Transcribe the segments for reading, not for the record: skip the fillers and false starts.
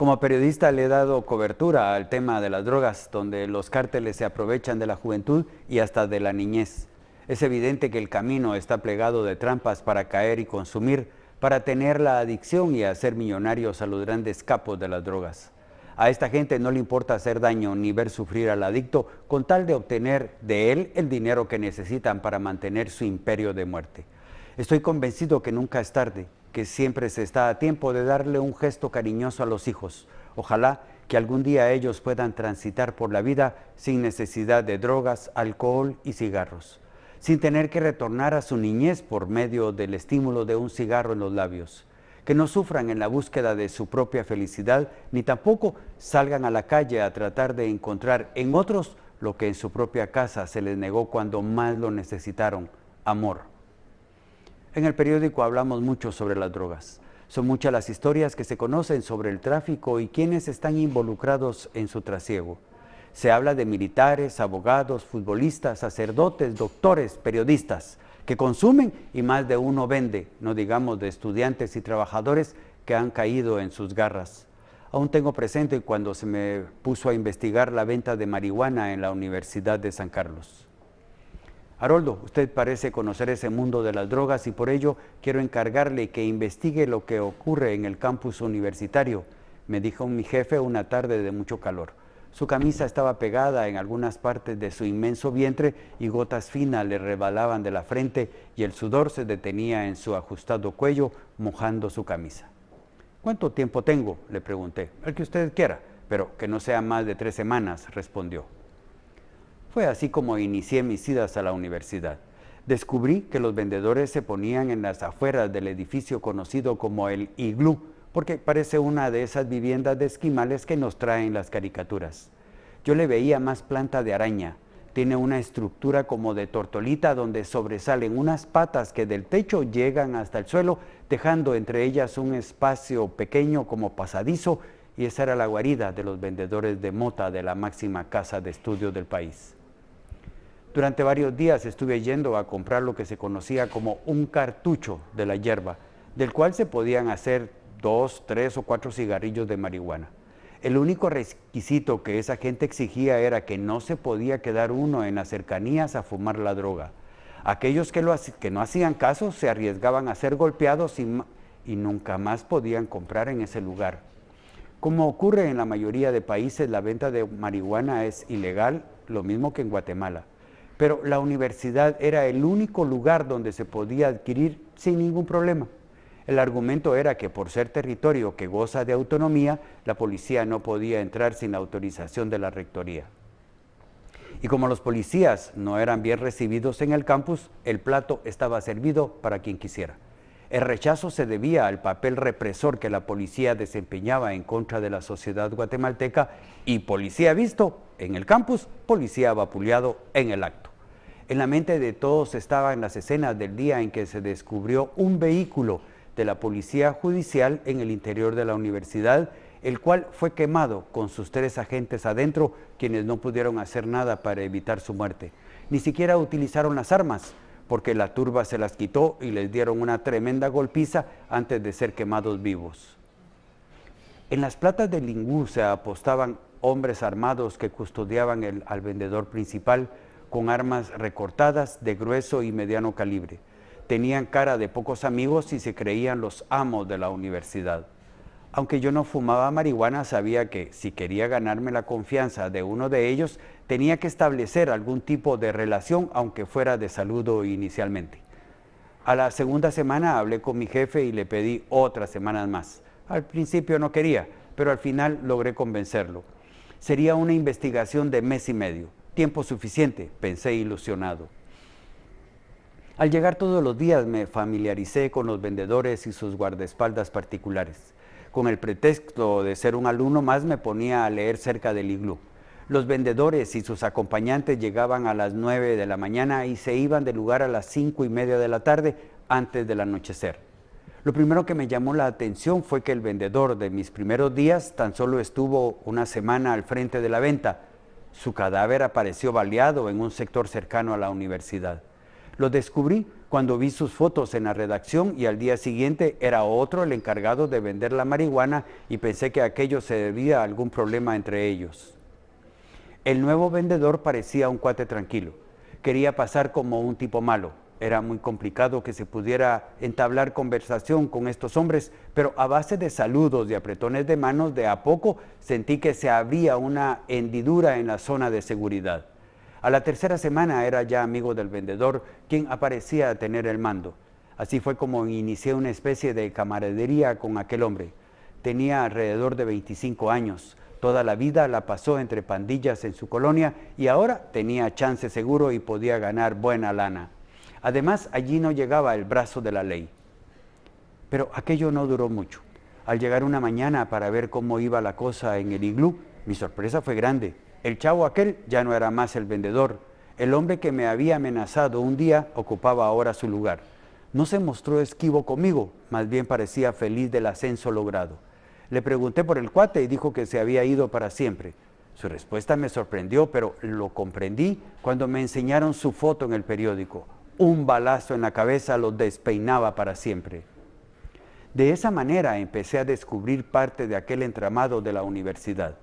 Como periodista le he dado cobertura al tema de las drogas, donde los cárteles se aprovechan de la juventud y hasta de la niñez. Es evidente que el camino está plegado de trampas para caer y consumir, para tener la adicción y hacer millonarios a los grandes capos de las drogas. A esta gente no le importa hacer daño ni ver sufrir al adicto con tal de obtener de él el dinero que necesitan para mantener su imperio de muerte. Estoy convencido que nunca es tarde, que siempre se está a tiempo de darle un gesto cariñoso a los hijos. Ojalá que algún día ellos puedan transitar por la vida sin necesidad de drogas, alcohol y cigarros, sin tener que retornar a su niñez por medio del estímulo de un cigarro en los labios. Que no sufran en la búsqueda de su propia felicidad, ni tampoco salgan a la calle a tratar de encontrar en otros lo que en su propia casa se les negó cuando más lo necesitaron: amor. En el periódico hablamos mucho sobre las drogas. Son muchas las historias que se conocen sobre el tráfico y quienes están involucrados en su trasiego. Se habla de militares, abogados, futbolistas, sacerdotes, doctores, periodistas, que consumen y más de uno vende, no digamos de estudiantes y trabajadores que han caído en sus garras. Aún tengo presente cuando se me puso a investigar la venta de marihuana en la Universidad de San Carlos. Haroldo, usted parece conocer ese mundo de las drogas y por ello quiero encargarle que investigue lo que ocurre en el campus universitario, me dijo mi jefe una tarde de mucho calor. Su camisa estaba pegada en algunas partes de su inmenso vientre y gotas finas le rebalaban de la frente y el sudor se detenía en su ajustado cuello, mojando su camisa. ¿Cuánto tiempo tengo?, le pregunté. El que usted quiera, pero que no sea más de 3 semanas, respondió. Fue así como inicié mis idas a la universidad. Descubrí que los vendedores se ponían en las afueras del edificio conocido como el Iglú, porque parece una de esas viviendas de esquimales que nos traen las caricaturas. Yo le veía más planta de araña. Tiene una estructura como de tortolita donde sobresalen unas patas que del techo llegan hasta el suelo, dejando entre ellas un espacio pequeño como pasadizo, y esa era la guarida de los vendedores de mota de la máxima casa de estudios del país. Durante varios días estuve yendo a comprar lo que se conocía como un cartucho de la hierba, del cual se podían hacer 2, 3 o 4 cigarrillos de marihuana. El único requisito que esa gente exigía era que no se podía quedar uno en las cercanías a fumar la droga. Aquellos que no hacían caso se arriesgaban a ser golpeados y nunca más podían comprar en ese lugar. Como ocurre en la mayoría de países, la venta de marihuana es ilegal, lo mismo que en Guatemala. Pero la universidad era el único lugar donde se podía adquirir sin ningún problema. El argumento era que por ser territorio que goza de autonomía, la policía no podía entrar sin la autorización de la rectoría. Y como los policías no eran bien recibidos en el campus, el plato estaba servido para quien quisiera. El rechazo se debía al papel represor que la policía desempeñaba en contra de la sociedad guatemalteca y policía visto en el campus, policía vapuleado en el acto. En la mente de todos estaban las escenas del día en que se descubrió un vehículo de la policía judicial en el interior de la universidad, el cual fue quemado con sus 3 agentes adentro, quienes no pudieron hacer nada para evitar su muerte. Ni siquiera utilizaron las armas, porque la turba se las quitó y les dieron una tremenda golpiza antes de ser quemados vivos. En las platas del Iglú se apostaban hombres armados que custodiaban al vendedor principal con armas recortadas de grueso y mediano calibre. Tenían cara de pocos amigos y se creían los amos de la universidad. Aunque yo no fumaba marihuana, sabía que si quería ganarme la confianza de uno de ellos, tenía que establecer algún tipo de relación, aunque fuera de saludo inicialmente. A la segunda semana hablé con mi jefe y le pedí otras semanas más. Al principio no quería, pero al final logré convencerlo. Sería una investigación de 1 mes y medio. Tiempo suficiente, pensé ilusionado. Al llegar todos los días me familiaricé con los vendedores y sus guardaespaldas particulares. Con el pretexto de ser un alumno más me ponía a leer cerca del Iglú. Los vendedores y sus acompañantes llegaban a las 9 de la mañana y se iban del lugar a las 5:30 de la tarde antes del anochecer. Lo primero que me llamó la atención fue que el vendedor de mis primeros días tan solo estuvo una semana al frente de la venta. Su cadáver apareció baleado en un sector cercano a la universidad. Lo descubrí cuando vi sus fotos en la redacción y al día siguiente era otro el encargado de vender la marihuana y pensé que aquello se debía a algún problema entre ellos. El nuevo vendedor parecía un cuate tranquilo. Quería pasar como un tipo malo. Era muy complicado que se pudiera entablar conversación con estos hombres, pero a base de saludos y apretones de manos, de a poco sentí que se abría una hendidura en la zona de seguridad. A la tercera semana era ya amigo del vendedor, quien aparecía tener el mando. Así fue como inicié una especie de camaradería con aquel hombre. Tenía alrededor de 25 años. Toda la vida la pasó entre pandillas en su colonia y ahora tenía chance seguro y podía ganar buena lana. Además, allí no llegaba el brazo de la ley. Pero aquello no duró mucho. Al llegar una mañana para ver cómo iba la cosa en el iglú, mi sorpresa fue grande. El chavo aquel ya no era más el vendedor. El hombre que me había amenazado un día ocupaba ahora su lugar. No se mostró esquivo conmigo, más bien parecía feliz del ascenso logrado. Le pregunté por el cuate y dijo que se había ido para siempre. Su respuesta me sorprendió, pero lo comprendí cuando me enseñaron su foto en el periódico. Un balazo en la cabeza lo despeinaba para siempre. De esa manera empecé a descubrir parte de aquel entramado de la universidad.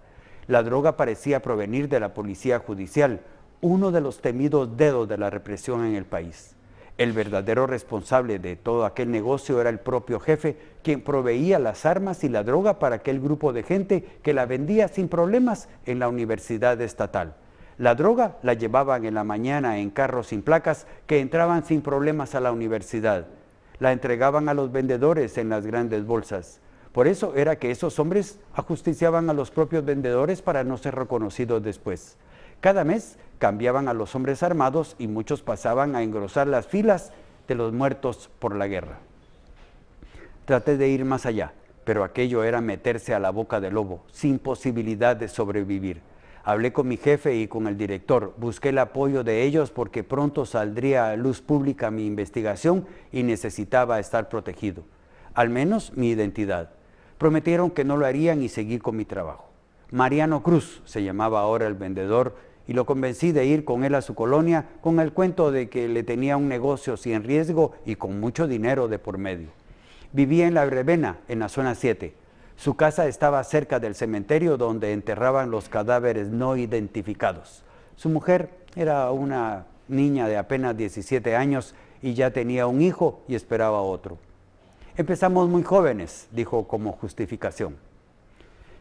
La droga parecía provenir de la policía judicial, uno de los temidos dedos de la represión en el país. El verdadero responsable de todo aquel negocio era el propio jefe, quien proveía las armas y la droga para aquel grupo de gente que la vendía sin problemas en la universidad estatal. La droga la llevaban en la mañana en carros sin placas que entraban sin problemas a la universidad. La entregaban a los vendedores en las grandes bolsas. Por eso era que esos hombres ajusticiaban a los propios vendedores para no ser reconocidos después. Cada mes cambiaban a los hombres armados y muchos pasaban a engrosar las filas de los muertos por la guerra. Traté de ir más allá, pero aquello era meterse a la boca del lobo, sin posibilidad de sobrevivir. Hablé con mi jefe y con el director, busqué el apoyo de ellos porque pronto saldría a luz pública mi investigación y necesitaba estar protegido, al menos mi identidad. Prometieron que no lo harían y seguí con mi trabajo. Mariano Cruz se llamaba ahora el vendedor y lo convencí de ir con él a su colonia con el cuento de que le tenía un negocio sin riesgo y con mucho dinero de por medio. Vivía en La Verbena, en la zona 7. Su casa estaba cerca del cementerio donde enterraban los cadáveres no identificados. Su mujer era una niña de apenas 17 años y ya tenía un hijo y esperaba otro. Empezamos muy jóvenes, dijo como justificación.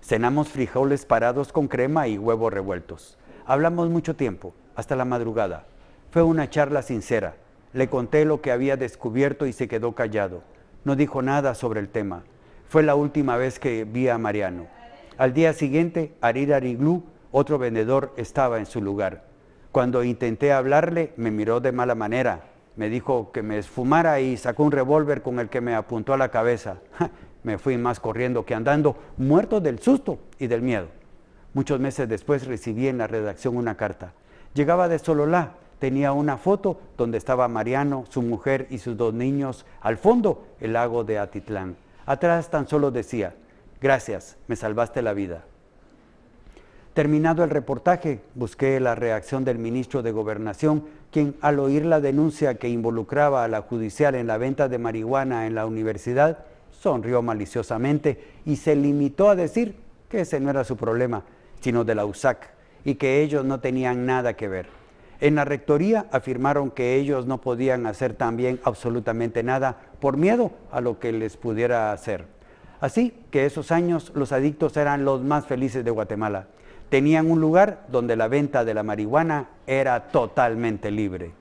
Cenamos frijoles parados con crema y huevos revueltos. Hablamos mucho tiempo, hasta la madrugada. Fue una charla sincera. Le conté lo que había descubierto y se quedó callado. No dijo nada sobre el tema. Fue la última vez que vi a Mariano. Al día siguiente, Arir Ariglú, otro vendedor, estaba en su lugar. Cuando intenté hablarle, me miró de mala manera. Me dijo que me esfumara y sacó un revólver con el que me apuntó a la cabeza. Me fui más corriendo que andando, muerto del susto y del miedo. Muchos meses después recibí en la redacción una carta. Llegaba de Sololá, tenía una foto donde estaba Mariano, su mujer y sus 2 niños, al fondo el lago de Atitlán. Atrás tan solo decía, gracias, me salvaste la vida. Terminado el reportaje, busqué la reacción del ministro de Gobernación, quien al oír la denuncia que involucraba a la judicial en la venta de marihuana en la universidad, sonrió maliciosamente y se limitó a decir que ese no era su problema, sino de la USAC, y que ellos no tenían nada que ver. En la rectoría afirmaron que ellos no podían hacer también absolutamente nada por miedo a lo que les pudiera hacer. Así que esos años los adictos eran los más felices de Guatemala. Tenían un lugar donde la venta de la marihuana era totalmente libre.